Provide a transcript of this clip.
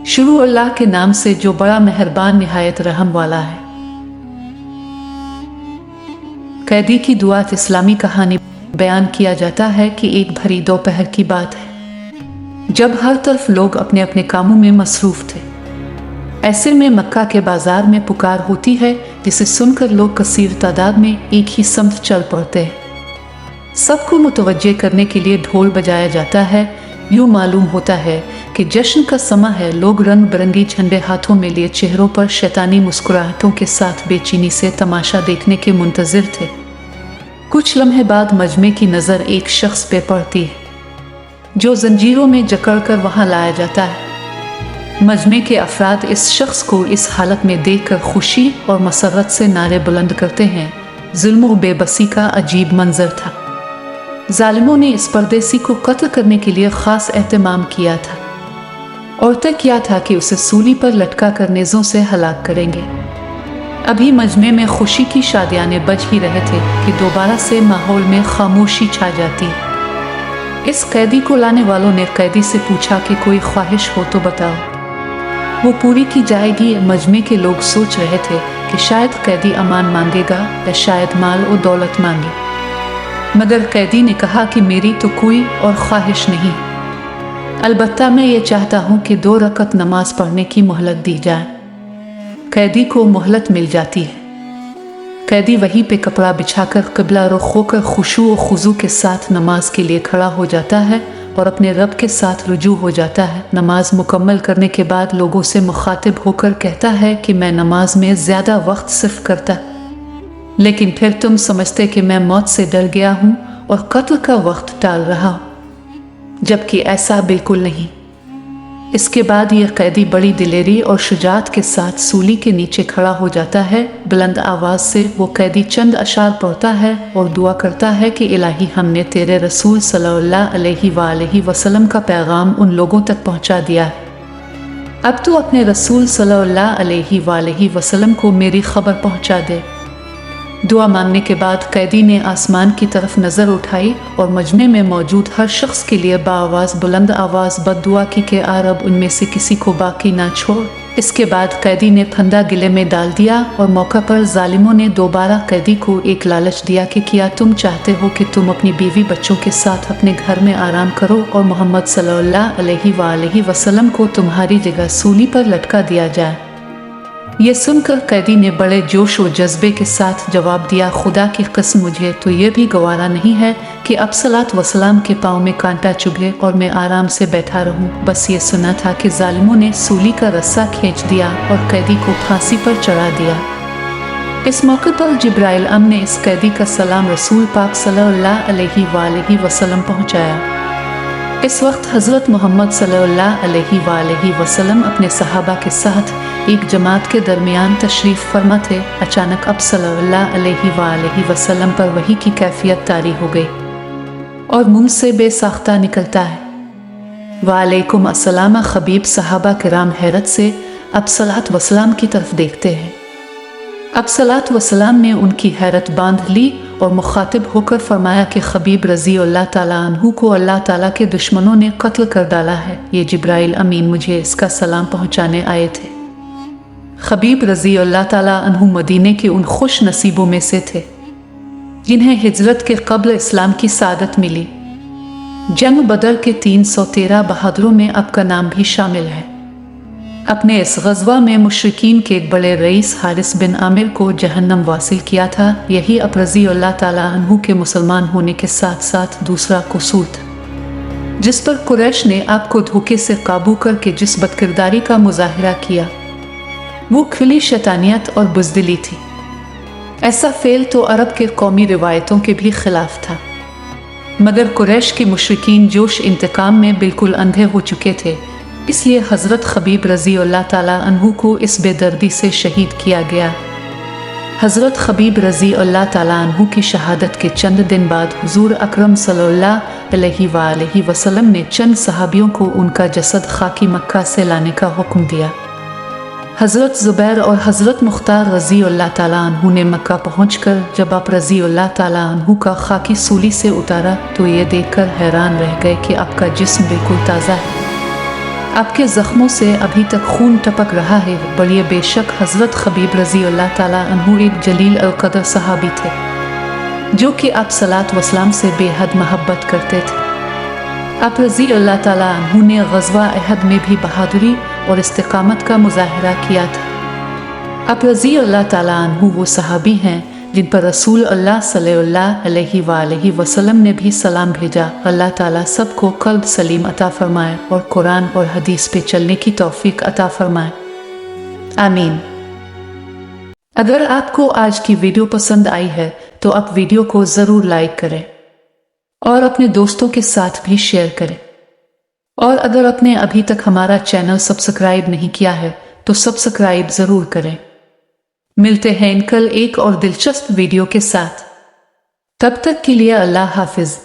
शुरू अल्लाह के नाम से जो बड़ा मेहरबान निहायत रहम वाला है। कैदी की दुआ इस्लामी कहानी बयान किया जाता है कि एक भरी दोपहर की बात है, जब हर तरफ लोग अपने अपने कामों में मसरूफ थे। ऐसे में मक्का के बाजार में पुकार होती है, जिसे सुनकर लोग कसीर तादाद में एक ही समत चल पड़ते हैं। सबको मुतवज्जे करने के लिए ढोल बजाया जाता है। यूँ मालूम होता है कि जश्न का समय है। लोग रंग बिरंगी झंडे हाथों में लिए चेहरों पर शैतानी मुस्कुराहटों के साथ बेचैनी से तमाशा देखने के मुंतजिर थे। कुछ लम्हे बाद मजमे की नज़र एक शख्स पे पड़ती है, जो जंजीरों में जकड़कर वहां लाया जाता है। मजमे के अफराद इस शख्स को इस हालत में देखकर खुशी और मसरत से नारे बुलंद करते हैं। जुल्म और बेबसी का अजीब मंजर था। जालिमों ने इस परदेसी को कत्ल करने के लिए खास एहतमाम किया था और तय किया था कि उसे सूली पर लटका कर नेज़ों से हलाक करेंगे। अभी मजमे में खुशी की शादियाने बज ही रहे थे कि दोबारा से माहौल में खामोशी छा जाती है। इस कैदी को लाने वालों ने कैदी से पूछा कि कोई ख्वाहिश हो तो बताओ, वो पूरी की जाएगी। मजमे के लोग सोच रहे थे कि शायद कैदी अमान मांगेगा या शायद माल और दौलत मांगे, मगर कैदी ने कहा कि मेरी तो कोई और ख्वाहिश नहीं, अलबत्ता मैं ये चाहता हूँ कि 2 रकत नमाज पढ़ने की मोहलत दी जाए। कैदी को मोहलत मिल जाती है। कैदी वहीं पे कपड़ा बिछाकर क़िबला रुख होकर खुशू और खुजू के साथ नमाज के लिए खड़ा हो जाता है और अपने रब के साथ रुजू हो जाता है। नमाज मुकम्मल करने के बाद लोगों से मुखातिब होकर कहता है कि मैं नमाज में ज़्यादा वक्त सिर्फ करता, लेकिन फिर तुम समझते कि मैं मौत से डर गया हूँ और कत्ल का वक्त टाल रहा हूँ, जबकि ऐसा बिल्कुल नहीं। इसके बाद यह कैदी बड़ी दिलेरी और शुजात के साथ सूली के नीचे खड़ा हो जाता है। बुलंद आवाज़ से वो कैदी चंद अशार पढ़ता है और दुआ करता है कि इलाही, हमने तेरे रसूल सल्लल्लाहु अलैहि वसल्लम का पैगाम उन लोगों तक पहुँचा दिया है। अब तो अपने रसूल सल्लल्लाहु अलैहि वसल्लम को मेरी खबर पहुँचा दे। दुआ मांगने के बाद कैदी ने आसमान की तरफ नज़र उठाई और मजमे में मौजूद हर शख्स के लिए बाआवाज़ बुलंद आवाज़ बद्दुआ की कि आ रब उनमें से किसी को बाकी ना छोड़। इसके बाद कैदी ने फंदा गिले में डाल दिया और मौका पर जालिमों ने दोबारा कैदी को एक लालच दिया कि क्या तुम चाहते हो कि तुम अपनी बीवी बच्चों के साथ अपने घर में आराम करो और मोहम्मद सल्लल्लाहु अलैहि वसल्लम को तुम्हारी जगह सूली पर लटका दिया जाए। ये सुनकर कैदी ने बड़े जोश और जज्बे के साथ जवाब दिया, खुदा की कसम, मुझे तो ये भी गवारा नहीं है कि अब सलात वसलाम के पाँव में कांटा चुभे और मैं आराम से बैठा रहूं। बस ये सुना था कि जालिमों ने सूली का रस्सा खींच दिया और कैदी को फांसी पर चढ़ा दिया। इस मौके पर जिब्राइल ने इस कैदी का सलाम रसूल पाक सल्लल्लाहु अलैहि वसल्लम पहुँचाया। इस वक्त हज़रत मोहम्मद सल्लल्लाहु अलैहि वसल्लम अपने सहाबा के साथ एक जमात के दरमियान तशरीफ़ फरमा थे। अचानक अब सल्लल्लाहु अलैहि वसल्लम पर वही की कैफियत तारी हो गई और मुंह से बेसाख्ता निकलता है, वालेकुम अस्सलाम। खबीब सहाबा किराम हैरत से अब सलात वसलाम की तरफ देखते हैं। अब सलात वसलाम ने उनकी हैरत बांध ली और मुखातिब होकर फरमाया कि खबीब रज़ी अल्लाह ताला अन्हु को अल्लाह ताला के दुश्मनों ने कत्ल कर डाला है। ये जिब्राइल अमीन मुझे इसका सलाम पहुँचाने आए थे। खबीब रज़ी अल्लाह ताला अन्हु मदीने के उन खुश नसीबों में से थे जिन्हें हिजरत के क़ब्ल इस्लाम की सादत मिली। जंग बदर के 313 बहादुरों में अब का नाम भी शामिल है। अपने इस गज़वा में मुशरिकीन के एक बड़े रईस हारिस बिन आमिर को जहन्नम वासिल किया था। यही अब रज़ी अल्लाह ताला अन्हु के मुसलमान होने के साथ साथ दूसरा कसूर था, जिस पर कुरैश ने आपको धोखे से काबू करके जिस बदकिरदारी का मुजाहिरा किया, वो खुली शैतानियत और बुज़दिली थी। ऐसा फेल तो अरब के कौमी रिवायतों के भी खिलाफ था, मगर कुरैश के मुशरिकीन जोश इंतकाम में बिल्कुल अंधे हो चुके थे। इसलिए हज़रत खबीब रज़ी अल्लाह ताला अन्हु को इस बेदर्दी से शहीद किया गया। हज़रत खबीब रज़ी अल्लाह ताला अन्हु की शहादत के चंद दिन बाद हुज़ूर अकरम सल्लल्लाहु अलैहि वसल्लम ने चंद सहाबियों को उनका जसद खाकी मक्का से लाने का हुक्म दिया। हज़रत ज़ुबैर और हज़रत मुख्तार रज़ी अल्लाह ताला अन्हु ने मक्का पहुंचकर जब आप रज़ी अल्लाह ताला अन्हु का खाकी सूली से उतारा तो ये देखकर हैरान रह गए कि आपका जिस्म बिल्कुल ताज़ा है। آپ کے زخموں سے ابھی تک خون ٹپک رہا ہے، اور یہ بے شک حضرت خبیب رضی اللہ تعالیٰ عنہ ایک جلیل القدر صحابی تھے جو کہ آپ صلاۃ وسلام سے بے حد محبت کرتے تھے۔ آپ رضی اللہ تعالیٰ عنہ نے غزوہ احد میں بھی بہادری اور استقامت کا مظاہرہ کیا تھا۔ آپ رضی اللہ تعالیٰ عنہ وہ صحابی ہیں جن پر رسول اللہ صلی اللہ علیہ وآلہ وسلم نے بھی سلام بھیجا۔ اللہ تعالیٰ سب کو قلب سلیم عطا فرمائے اور قرآن اور حدیث پہ چلنے کی توفیق عطا فرمائے، آمین۔ اگر آپ کو آج کی ویڈیو پسند آئی ہے تو آپ ویڈیو کو ضرور لائک کریں اور اپنے دوستوں کے ساتھ بھی شیئر کریں، اور اگر آپ نے ابھی تک ہمارا چینل سبسکرائب نہیں کیا ہے تو سبسکرائب ضرور کریں۔ ملتے ہیں کل ایک اور دلچسپ ویڈیو کے ساتھ، تب تک کے لیے اللہ حافظ۔